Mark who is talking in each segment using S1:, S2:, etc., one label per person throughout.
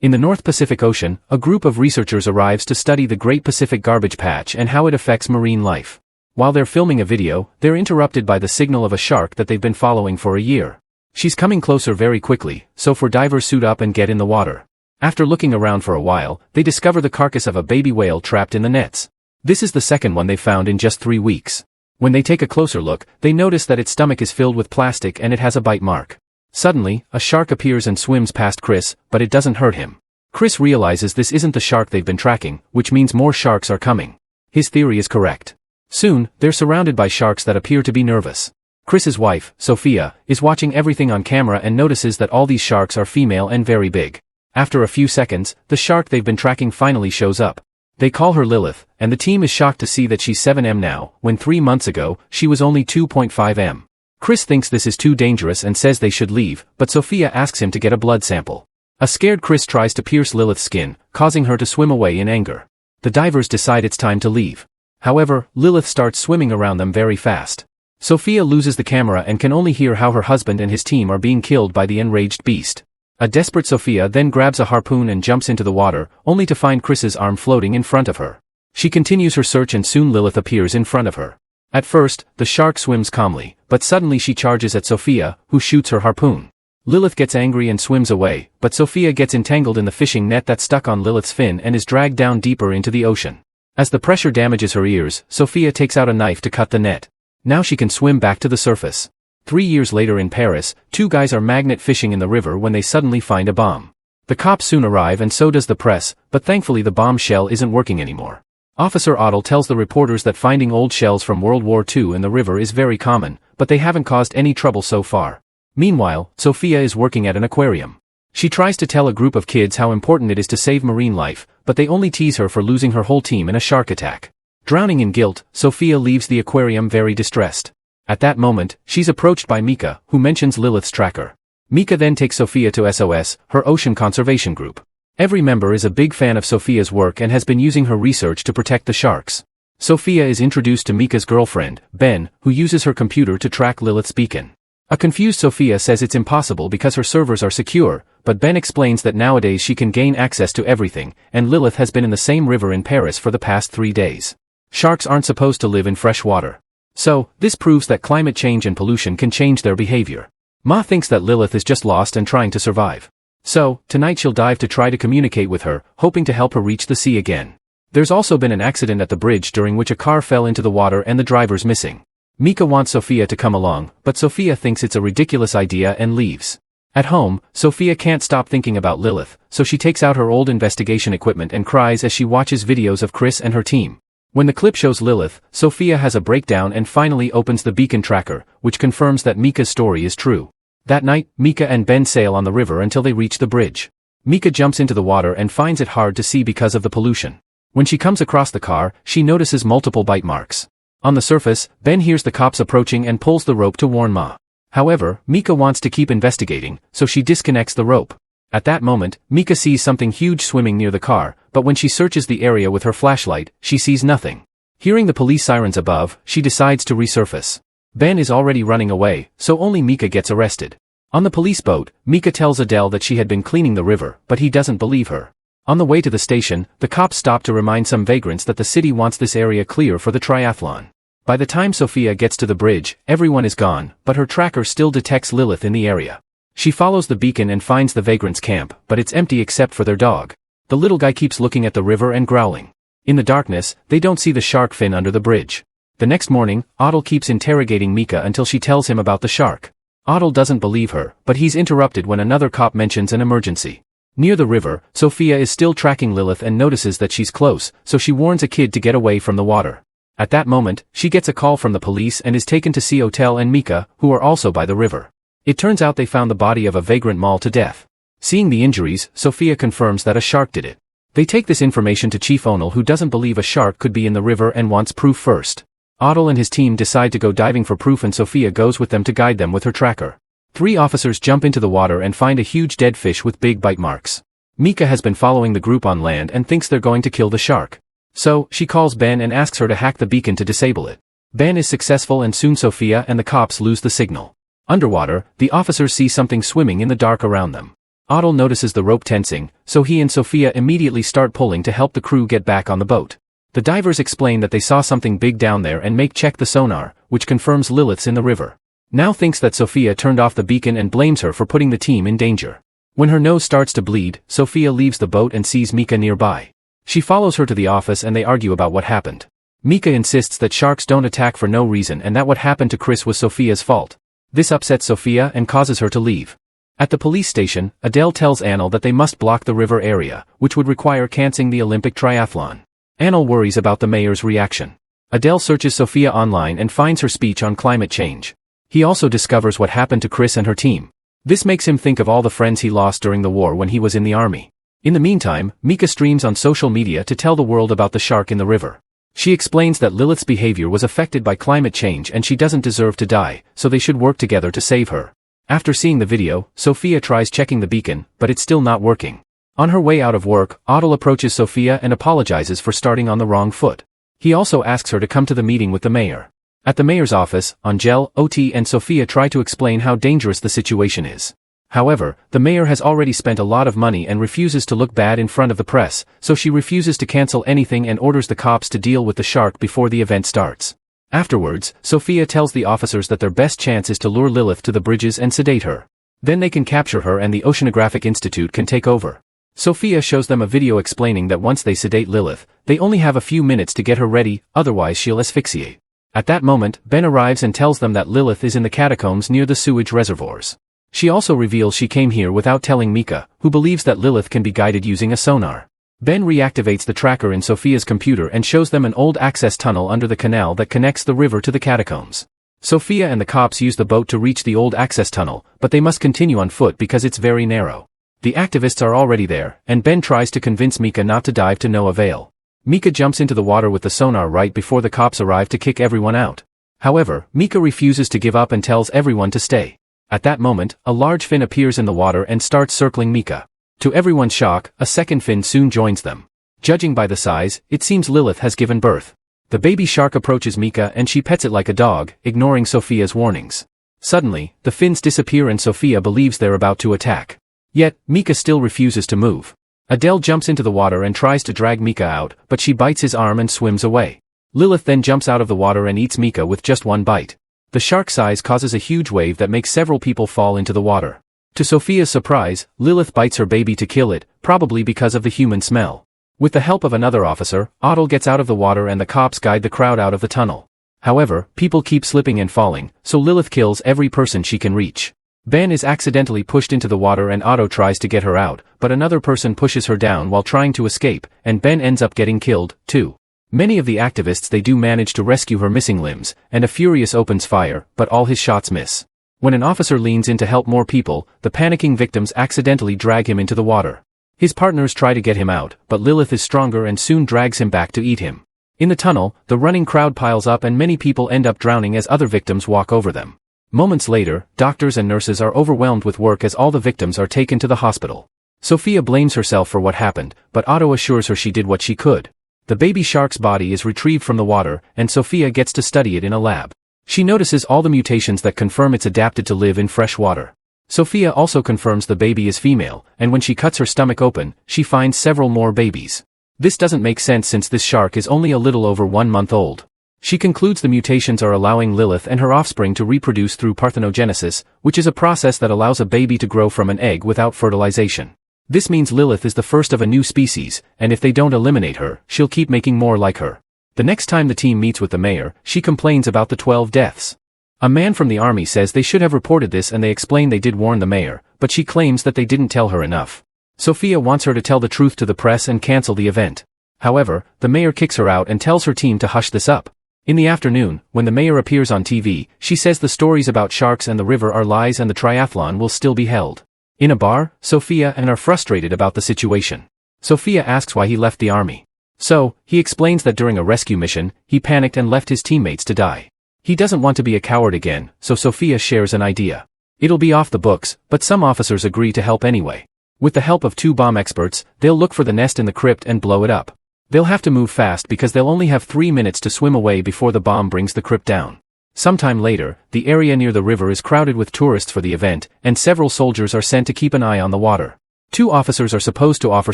S1: In the North Pacific Ocean, a group of researchers arrives to study the Great Pacific Garbage Patch and how it affects marine life. While they're filming a video, they're interrupted by the signal of a shark that they've been following for a year. She's coming closer very quickly, so divers suit up and get in the water. After looking around for a while, they discover the carcass of a baby whale trapped in the nets. This is the second one they found in just 3 weeks. When they take a closer look, they notice that its stomach is filled with plastic and it has a bite mark. Suddenly, a shark appears and swims past Chris, but it doesn't hurt him. Chris realizes this isn't the shark they've been tracking, which means more sharks are coming. His theory is correct. Soon, they're surrounded by sharks that appear to be nervous. Chris's wife, Sophia, is watching everything on camera and notices that all these sharks are female and very big. After a few seconds, the shark they've been tracking finally shows up. They call her Lilith, and the team is shocked to see that she's 7 now, when 3 months ago, she was only 2.5 m. Chris thinks this is too dangerous and says they should leave, but Sophia asks him to get a blood sample. A scared Chris tries to pierce Lilith's skin, causing her to swim away in anger. The divers decide it's time to leave. However, Lilith starts swimming around them very fast. Sophia loses the camera and can only hear how her husband and his team are being killed by the enraged beast. A desperate Sophia then grabs a harpoon and jumps into the water, only to find Chris's arm floating in front of her. She continues her search and soon Lilith appears in front of her. At first, the shark swims calmly, but suddenly she charges at Sophia, who shoots her harpoon. Lilith gets angry and swims away, but Sophia gets entangled in the fishing net that's stuck on Lilith's fin and is dragged down deeper into the ocean. As the pressure damages her ears, Sophia takes out a knife to cut the net. Now she can swim back to the surface. 3 years later in Paris, 2 guys are magnet fishing in the river when they suddenly find a bomb. The cops soon arrive and so does the press, but thankfully the bomb shell isn't working anymore. Officer Otto tells the reporters that finding old shells from World War II in the river is very common, but they haven't caused any trouble so far. Meanwhile, Sophia is working at an aquarium. She tries to tell a group of kids how important it is to save marine life, but they only tease her for losing her whole team in a shark attack. Drowning in guilt, Sophia leaves the aquarium very distressed. At that moment, she's approached by Mika, who mentions Lilith's tracker. Mika then takes Sophia to SOS, her ocean conservation group. Every member is a big fan of Sophia's work and has been using her research to protect the sharks. Sophia is introduced to Mika's girlfriend, Ben, who uses her computer to track Lilith's beacon. A confused Sophia says it's impossible because her servers are secure, but Ben explains that nowadays she can gain access to everything, and Lilith has been in the same river in Paris for the past 3 days. Sharks aren't supposed to live in fresh water. So, this proves that climate change and pollution can change their behavior. Ma thinks that Lilith is just lost and trying to survive. So, tonight she'll dive to try to communicate with her, hoping to help her reach the sea again. There's also been an accident at the bridge during which a car fell into the water and the driver's missing. Mika wants Sophia to come along, but Sophia thinks it's a ridiculous idea and leaves. At home, Sophia can't stop thinking about Lilith, so she takes out her old investigation equipment and cries as she watches videos of Chris and her team. When the clip shows Lilith, Sophia has a breakdown and finally opens the beacon tracker, which confirms that Mika's story is true. That night, Mika and Ben sail on the river until they reach the bridge. Mika jumps into the water and finds it hard to see because of the pollution. When she comes across the car, she notices multiple bite marks. On the surface, Ben hears the cops approaching and pulls the rope to warn Ma. However, Mika wants to keep investigating, so she disconnects the rope. At that moment, Mika sees something huge swimming near the car, but when she searches the area with her flashlight, she sees nothing. Hearing the police sirens above, she decides to resurface. Ben is already running away, so only Mika gets arrested. On the police boat, Mika tells Adele that she had been cleaning the river, but he doesn't believe her. On the way to the station, the cops stop to remind some vagrants that the city wants this area clear for the triathlon. By the time Sophia gets to the bridge, everyone is gone, but her tracker still detects Lilith in the area. She follows the beacon and finds the vagrants' camp, but it's empty except for their dog. The little guy keeps looking at the river and growling. In the darkness, they don't see the shark fin under the bridge. The next morning, Otto keeps interrogating Mika until she tells him about the shark. Otto doesn't believe her, but he's interrupted when another cop mentions an emergency. Near the river, Sophia is still tracking Lilith and notices that she's close, so she warns a kid to get away from the water. At that moment, she gets a call from the police and is taken to see Otel and Mika, who are also by the river. It turns out they found the body of a vagrant mauled to death. Seeing the injuries, Sophia confirms that a shark did it. They take this information to Chief Onel, who doesn't believe a shark could be in the river and wants proof first. Otto and his team decide to go diving for proof and Sophia goes with them to guide them with her tracker. 3 officers jump into the water and find a huge dead fish with big bite marks. Mika has been following the group on land and thinks they're going to kill the shark. So, she calls Ben and asks her to hack the beacon to disable it. Ben is successful and soon Sophia and the cops lose the signal. Underwater, the officers see something swimming in the dark around them. Otto notices the rope tensing, so he and Sophia immediately start pulling to help the crew get back on the boat. The divers explain that they saw something big down there and make check the sonar, which confirms Lilith's in the river. Now thinks that Sophia turned off the beacon and blames her for putting the team in danger. When her nose starts to bleed, Sophia leaves the boat and sees Mika nearby. She follows her to the office and they argue about what happened. Mika insists that sharks don't attack for no reason and that what happened to Chris was Sophia's fault. This upsets Sophia and causes her to leave. At the police station, Adele tells Annel that they must block the river area, which would require canceling the Olympic triathlon. Annel worries about the mayor's reaction. Adele searches Sophia online and finds her speech on climate change. He also discovers what happened to Chris and her team. This makes him think of all the friends he lost during the war when he was in the army. In the meantime, Mika streams on social media to tell the world about the shark in the river. She explains that Lilith's behavior was affected by climate change and she doesn't deserve to die, so they should work together to save her. After seeing the video, Sophia tries checking the beacon, but it's still not working. On her way out of work, Otto approaches Sophia and apologizes for starting on the wrong foot. He also asks her to come to the meeting with the mayor. At the mayor's office, Angel, Oti and Sophia try to explain how dangerous the situation is. However, the mayor has already spent a lot of money and refuses to look bad in front of the press, so she refuses to cancel anything and orders the cops to deal with the shark before the event starts. Afterwards, Sophia tells the officers that their best chance is to lure Lilith to the bridges and sedate her. Then they can capture her and the Oceanographic Institute can take over. Sophia shows them a video explaining that once they sedate Lilith, they only have a few minutes to get her ready, otherwise she'll asphyxiate. At that moment, Ben arrives and tells them that Lilith is in the catacombs near the sewage reservoirs. She also reveals she came here without telling Mika, who believes that Lilith can be guided using a sonar. Ben reactivates the tracker in Sophia's computer and shows them an old access tunnel under the canal that connects the river to the catacombs. Sophia and the cops use the boat to reach the old access tunnel, but they must continue on foot because it's very narrow. The activists are already there, and Ben tries to convince Mika not to dive to no avail. Mika jumps into the water with the sonar right before the cops arrive to kick everyone out. However, Mika refuses to give up and tells everyone to stay. At that moment, a large fin appears in the water and starts circling Mika. To everyone's shock, a second fin soon joins them. Judging by the size, it seems Lilith has given birth. The baby shark approaches Mika and she pets it like a dog, ignoring Sophia's warnings. Suddenly, the fins disappear and Sophia believes they're about to attack. Yet, Mika still refuses to move. Adele jumps into the water and tries to drag Mika out, but she bites his arm and swims away. Lilith then jumps out of the water and eats Mika with just one bite. The shark's size causes a huge wave that makes several people fall into the water. To Sophia's surprise, Lilith bites her baby to kill it, probably because of the human smell. With the help of another officer, Otto gets out of the water and the cops guide the crowd out of the tunnel. However, people keep slipping and falling, so Lilith kills every person she can reach. Ben is accidentally pushed into the water and Otto tries to get her out, but another person pushes her down while trying to escape, and Ben ends up getting killed, too. Many of the activists they do manage to rescue her missing limbs, and a Furious opens fire, but all his shots miss. When an officer leans in to help more people, the panicking victims accidentally drag him into the water. His partners try to get him out, but Lilith is stronger and soon drags him back to eat him. In the tunnel, the running crowd piles up and many people end up drowning as other victims walk over them. Moments later, doctors and nurses are overwhelmed with work as all the victims are taken to the hospital. Sophia blames herself for what happened, but Otto assures her she did what she could. The baby shark's body is retrieved from the water, and Sophia gets to study it in a lab. She notices all the mutations that confirm it's adapted to live in fresh water. Sophia also confirms the baby is female, and when she cuts her stomach open, she finds several more babies. This doesn't make sense since this shark is only a little over 1 month old. She concludes the mutations are allowing Lilith and her offspring to reproduce through parthenogenesis, which is a process that allows a baby to grow from an egg without fertilization. This means Lilith is the first of a new species, and if they don't eliminate her, she'll keep making more like her. The next time the team meets with the mayor, she complains about the 12 deaths. A man from the army says they should have reported this and they explain they did warn the mayor, but she claims that they didn't tell her enough. Sophia wants her to tell the truth to the press and cancel the event. However, the mayor kicks her out and tells her team to hush this up. In the afternoon, when the mayor appears on TV, she says the stories about sharks and the river are lies and the triathlon will still be held. In a bar, Sophia and are frustrated about the situation. Sophia asks why he left the army. So, he explains that during a rescue mission, he panicked and left his teammates to die. He doesn't want to be a coward again, so Sophia shares an idea. It'll be off the books, but some officers agree to help anyway. With the help of 2 bomb experts, they'll look for the nest in the crypt and blow it up. They'll have to move fast because they'll only have 3 minutes to swim away before the bomb brings the crypt down. Sometime later, the area near the river is crowded with tourists for the event, and several soldiers are sent to keep an eye on the water. Two officers are supposed to offer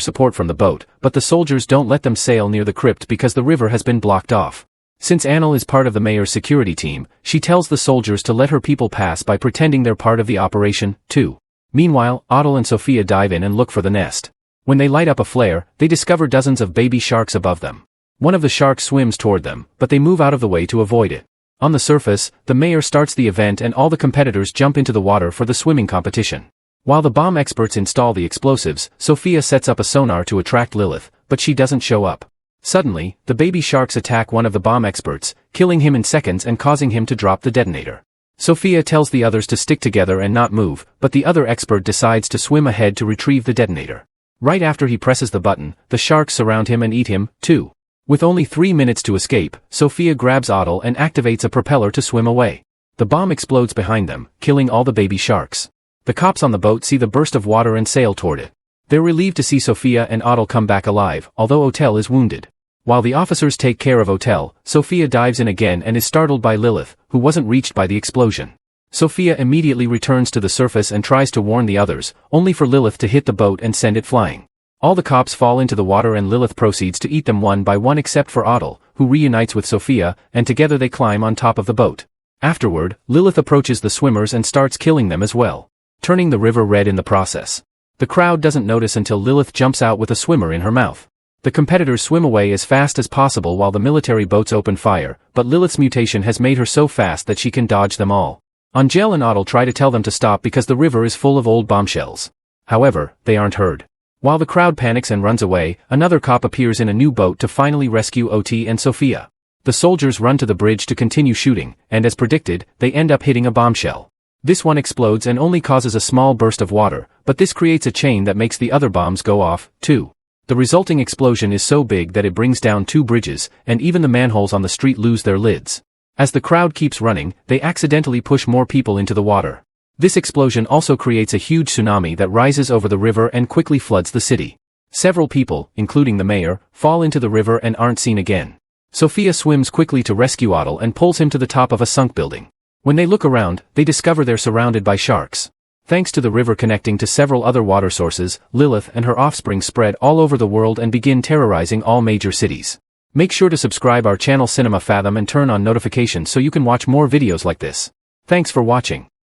S1: support from the boat, but the soldiers don't let them sail near the crypt because the river has been blocked off. Since Annel is part of the mayor's security team, she tells the soldiers to let her people pass by pretending they're part of the operation, too. Meanwhile, Otto and Sophia dive in and look for the nest. When they light up a flare, they discover dozens of baby sharks above them. One of the sharks swims toward them, but they move out of the way to avoid it. On the surface, the mayor starts the event and all the competitors jump into the water for the swimming competition. While the bomb experts install the explosives, Sophia sets up a sonar to attract Lilith, but she doesn't show up. Suddenly, the baby sharks attack one of the bomb experts, killing him in seconds and causing him to drop the detonator. Sophia tells the others to stick together and not move, but the other expert decides to swim ahead to retrieve the detonator. Right after he presses the button, the sharks surround him and eat him, too. With only 3 minutes to escape, Sophia grabs Otto and activates a propeller to swim away. The bomb explodes behind them, killing all the baby sharks. The cops on the boat see the burst of water and sail toward it. They're relieved to see Sophia and Otto come back alive, although Otel is wounded. While the officers take care of Otel, Sophia dives in again and is startled by Lilith, who wasn't reached by the explosion. Sophia immediately returns to the surface and tries to warn the others, only for Lilith to hit the boat and send it flying. All the cops fall into the water and Lilith proceeds to eat them one by one except for Otto, who reunites with Sophia, and together they climb on top of the boat. Afterward, Lilith approaches the swimmers and starts killing them as well, turning the river red in the process. The crowd doesn't notice until Lilith jumps out with a swimmer in her mouth. The competitors swim away as fast as possible while the military boats open fire, but Lilith's mutation has made her so fast that she can dodge them all. Angel and Otto try to tell them to stop because the river is full of old bombshells. However, they aren't heard. While the crowd panics and runs away, another cop appears in a new boat to finally rescue Ot and Sophia. The soldiers run to the bridge to continue shooting, and as predicted, they end up hitting a bombshell. This one explodes and only causes a small burst of water, but this creates a chain that makes the other bombs go off, too. The resulting explosion is so big that it brings down 2 bridges, and even the manholes on the street lose their lids. As the crowd keeps running, they accidentally push more people into the water. This explosion also creates a huge tsunami that rises over the river and quickly floods the city. Several people, including the mayor, fall into the river and aren't seen again. Sophia swims quickly to rescue Otto and pulls him to the top of a sunk building. When they look around, they discover they're surrounded by sharks. Thanks to the river connecting to several other water sources, Lilith and her offspring spread all over the world and begin terrorizing all major cities. Make sure to subscribe our channel Cinema Fathom and turn on notifications so you can watch more videos like this. Thanks for watching.